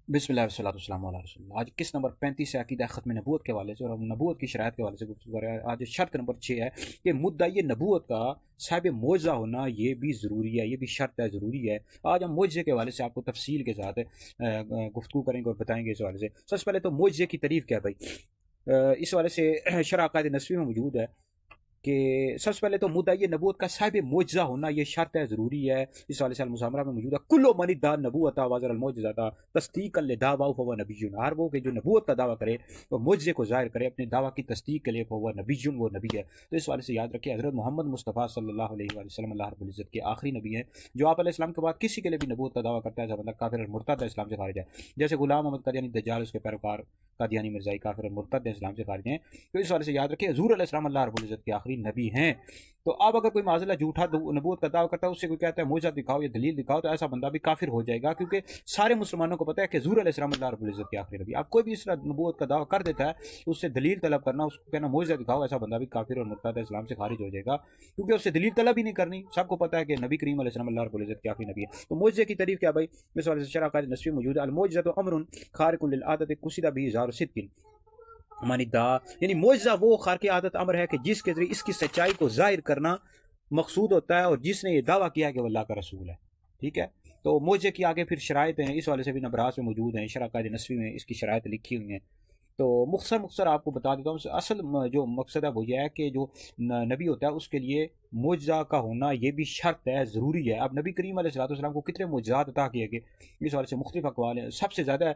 बिस्मिल्लाह आज किस नंबर 35 है अकीदा ख़त्म नबूवत के हवाले से और हम नबूवत की शराइत के हवाले से गुफ्तगू कर रहे हैं। आज शर्त नंबर 6 है कि मुद्दाई नबूवत का साहिब मोजा होना ये भी ज़रूरी है, ये भी शर्त है, ज़रूरी है। आज हम मोजे के हवाले से आपको तफसील के साथ गुफ्तगू करेंगे और बताएंगे इस हवाले से। सबसे पहले तो मोजे की तारीफ़ क्या है भाई, इस हवाले से शरह अक़ाइद नस्वी में मौजूद है कि सबसे पहले तो मुद्दा ये नबूवत का साहिब मोजा होना ये शर्त है, ज़रूरी है। इस वाले साल मुसामरा में मौजूद है कुल्लो मनी दा नबूवता वाज़र अलमोजा तस्दीक दावा फवा नबीजुन, हर वो कि जो नबूवत का दावा करे वो मोजे को ज़ाहिर करे अपने दावा की तस्दीक के लिए फवा नबीजुन, वो नबी है। तो इस वाले से याद रखिए हज़रत मोहम्मद मुस्तफ़ा सल्लल्लाहु अलैहि वसल्लम अल्लाह रब्बुल इज़्ज़त के आखिरी नबी है। जो आप अलैहिस्सलाम के बाद किसी के लिए भी नबूवत का दावा करता है मतलब काफिर और मुर्तद है, इस्लाम से खारिज है। जैसे गुलाम अहमद कादियानी दज्जाल उसके पैरोकार कादियानी मिर्ज़ाई काफिर और मुर्तद है, इस्लाम से खारिज हैं। तो इस वाले से याद रखिए हुज़ूर अलैहिस्सलाम अल्लाह रब्बुल इज़्ज़त के आखिरी नबी हैं। तो अब अगर कोई माज़िल्ला झूठा नबूवत का दावा करता है, उससे कोई कहता है मौजज़ा दिखाओ या दलील दिखाओ, तो ऐसा बंदा भी काफिर हो जाएगा, क्योंकि सारे मुसलमानों को पता है कि हुज़ूर अलैहिस्सलाम अल्लाह रब्बुल इज़्ज़त के आखिरी नबी। अब कोई भी इस तरह नबूवत का दावा कर देता है, उससे दलील तलब करना, उसको कहना मौजज़ा दिखाओ, ऐसा बंदा भी काफिर और मुर्तद है, इस्लाम से खारिज हो जाएगा, क्योंकि उससे दलील तलब ही नहीं करनी। सबको पता है कि नबी करीम अलैहिस्सलाम अल्लाह रब्बुल इज़्ज़त के आखिरी नबी है। तो मौजज़े की तारीफ क्या भाई, इस वाले से शरह अक़ाइद नस्वी मौजूद है। अल मौजज़तु अम्रुन खारिकुन लिल आदत कुसिदा बिही इज़हारु सिद्क़िन मानिदा, यानी मौजज़ा वो खारिक़ आदत अमर है कि जिसके जरिए इसकी सच्चाई को जाहिर करना मकसूद होता है, और जिसने ये दावा किया कि वो अल्लाह का रसूल है। ठीक है, तो मौजे की आगे फिर शराइत हैं, इस वाले से भी नबरास में मौजूद हैं, शरह अक़ाइद नस्वी में इसकी शराइत लिखी हुई हैं। तो मुख्तसर आपको बता देता हूँ। असल जो मकसद है वो यह है कि जो नबी होता है उसके लिए मौजज़ा का होना ये भी शर्त है, ज़रूरी है। अब नबी करीम अलैहिस्सलाम को कितने मौजज़ात अता किए गए, इस वाले से मुख्तलिफ अक़वाल हैं। सबसे ज़्यादा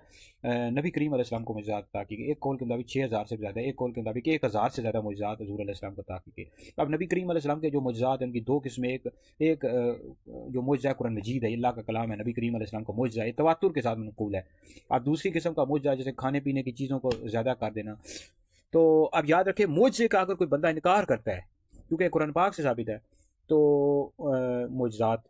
नबी करीम अलैहिस्सलाम को मौजज़ात अता किए गए। एक कौल के मुताबिक 6000 से ज़्यादा, एक कौल के मुताबिक 1000 से ज़्यादा मौजज़ात हुज़ूर अलैहिस्सलाम को अता किए गए। अब नबी करीम अलैहिस्सलाम के जो मौजज़ात हैं उनकी दो किस्में, एक एक जो मौजज़ा कुरान मजीद है, अल्लाह का कलाम है, नबी करीम अलैहिस्सलाम का मौजज़ा है, तवातुर के साथ मनक़ूल है। अब दूसरी किस्म का मौजज़ा जैसे खाने पीने की चीज़ों को ज़्यादा कर देना। तो अब याद रखें मौजज़े का अगर कोई बंदा इनकार करता है, क्योंकि कुरान पाक से साबित है, तो मौजज़ात,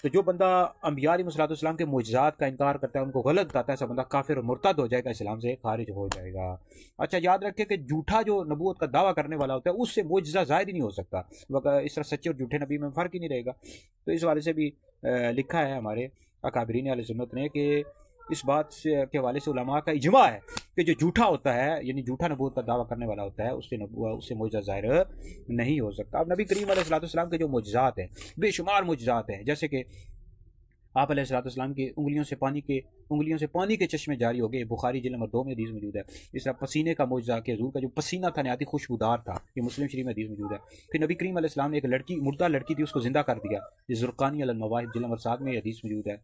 तो जो बंदा अंबिया अलैहिस्सलाम के मौजज़ात का इनकार करता है, उनको गलत बताता है, ऐसा बंदा काफिर और मुर्तद हो जाएगा, इस्लाम से खारिज हो जाएगा। अच्छा याद रखें कि झूठा जो नबूवत का दावा करने वाला होता है उससे मौजज़ा ज़ाहिर ही नहीं हो सकता, इस तरह सच्चे और झूठे नबी में फ़र्क ही नहीं रहेगा। तो इस वाले से भी लिखा है हमारे अकाबिरीन अहले सुन्नत ने कि इस बात से के हवाले से उलमा का इजमा है कि जो झूठा होता है, यानी झूठा नबूवत का दावा करने वाला होता है, उससे मौजज़ा ज़ाहिर नहीं हो सकता। अब नबी करीम अलैहिस्सलाम के जो मौजज़ात हैं, बेशुमार मौजज़ात हैं, जैसे कि आप अलैहिस्सलाम की उंगलियों से पानी के चश्मे जारी हो गए, बुखारी जिल्द नंबर 2 में हदीस मौजूद है। इस तरह पसीने का मौजज़ा कि हुज़ूर का जो पसीना था नहायत खुशबूदार था, ये मुस्लिम शरीफ में हदीस मौजूद है। फिर नबी करीम अलैहिस्सलाम ने एक लड़की, मुर्दा लड़की थी, उसको जिंदा कर दिया, ज़ुरक़ानी अल मवाहिब जिल्द नंबर 7 में हदीस मौजूद है।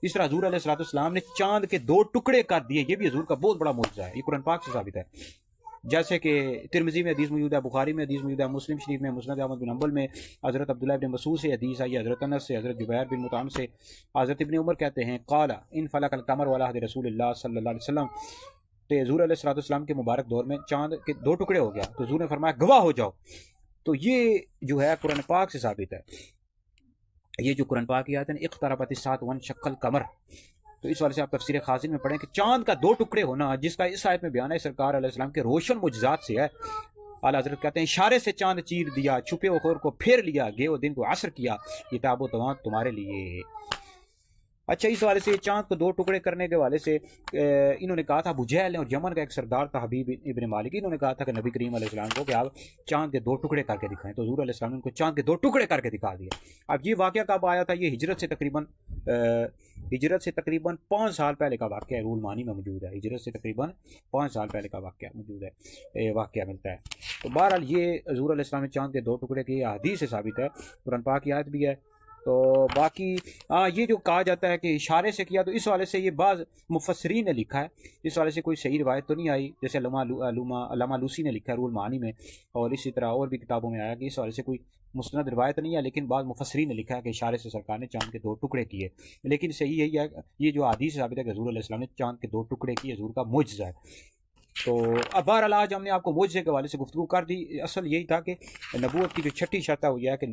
इस तरह हुज़ूर अलैहिस्सलाम ने चांद के 2 टुकड़े कर दिए, ये भी हुज़ूर का बहुत बड़ा मौजज़ा है, ये कुरान पाक से साबित है। जैसे कि तिरमिज़ी में हदीस मौजूद है, बुखारी में हदीस मौजूद है, मुस्लिम शरीफ में, मुस्नद अहमद बिन हंबल में हज़रत अब्दुल्लाह इब्न मसूद से हदीस आई, हज़रत अनस से, हज़रत जुबैर बिन मुतअम से, हज़रत इब्न उमर कहते हैं क़ाला इन फलकल क़मर वला अहद रसूलिल्लाह सल्लल्लाहु अलैहि वसल्लम, तो हुज़ूर अलैहिस्सलाम के मुबारक दौर में चांद के 2 टुकड़े हो गया, तो हुज़ूर ने फरमाया गवाह हो जाओ। तो ये जो है कुरान पाक से साबित है। ये जो कुरान पाक की आयत है, इक़्तरबतिस साअतु वन्शक़्क़ल क़मर, तो इस वाले से आप तफसीर खाज़िन में पढ़ें कि चांद का 2 टुकड़े होना, जिसका इस आयत में बयान है, सरकार अलैहिस्सलाम के रोशन मुजज़ात से है। आला हज़रत कहते हैं इशारे से चांद चीर दिया, छुपे वखोर को फेर लिया, गे वो दिन को असर किया, ये ताबो तवां तुम्हारे लिए। अच्छा इस वाले से चांद को 2 टुकड़े करने के वाले से इन्होंने कहा था, अबू जहल और यमन का एक सरदार था हबीब इब्न मालिक, इन्होंने कहा था कि नबी करीम अलैहिस्सलाम को कि आप चांद के 2 टुकड़े करके दिखाएं, तो हुज़ूर अलैहिस्सलाम ने उनको चांद के 2 टुकड़े करके दिखा दिया। अब ये वाक़या कब आया था, ये हिजरत से तकरीबन 5 साल पहले का वाक़या है, रूल मानी में मौजूद है, हिजरत से तकरीबन 5 साल पहले का वाक़या मौजूद है, वाक़या मिलता है। तो बहरहाल ये हुज़ूर अलैहिस्सलाम ने चांद के 2 टुकड़े किए, हदीस से साबित है, कुरान पाक की आयत भी है। तो बाकी ये जो कहा जाता है कि इशारे से किया, तो इस वाले से ये बाज़ मुफस्सिरीन ने लिखा है, इस वाले से कोई सही रिवायत तो नहीं आई, जैसे अल्लामा लूसी ने लिखा है रूल मानी में, और इसी तरह और भी किताबों में आया कि इस वाले से कोई मुस्नद रिवायत नहीं है, लेकिन बाद मुफस्सिरीन ने लिखा है कि इशारे से सरकार ने चांद के 2 टुकड़े किए। लेकिन सही यही है, ये जो हदीस साबित है कि हुज़ूर अलैहिस्सलाम ने चांद के 2 टुकड़े किए, हुज़ूर का मुजज़ा है। तो अब बहरहाल आज हमने आपको मुजज़े के हवाले से गुफ्तगू कर दी। असल यही था कि नबूवत की जो छठी शर्त है वो यह है कि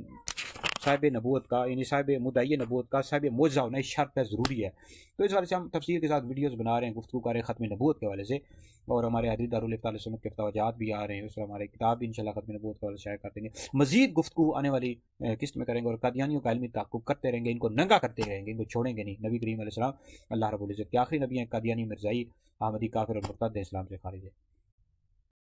साहिब नबूवत का, यानी साहिब मुद्दाई नबूवत का साहिब मौजज़ा होना इस शर्त पर ज़रूरी है। तो इस वाले से हम तफसीर के साथ वीडियोज़ बना रहे हैं, गुफ्तगू कर रहे हैं ख़त्म नबूवत के हवाले से, और हमारे हदीस दारुल इफ्ता अहले सुन्नत के फतवाजात भी आ रहे हैं, उसमें हमारे किताब भी इंशाल्लाह ख़त्म नबूवत के हवाले से शाया कर देंगे। मज़ीद गुफ्तगू आने वाली किस्त में करेंगे, और कादियानियों का इल्मी ताक़ुब करते रहेंगे, इनको नंगा करते रहेंगे, इनको छोड़ेंगे नहीं। नबी करीम अलैहिस्सलाम अल्लाह रब्बुल इज़्ज़त के आखिरी नबी हैं, कादियानी मिर्ज़ाई अहमदी काफिर और मुर्तद इस्लाम से खारिज है।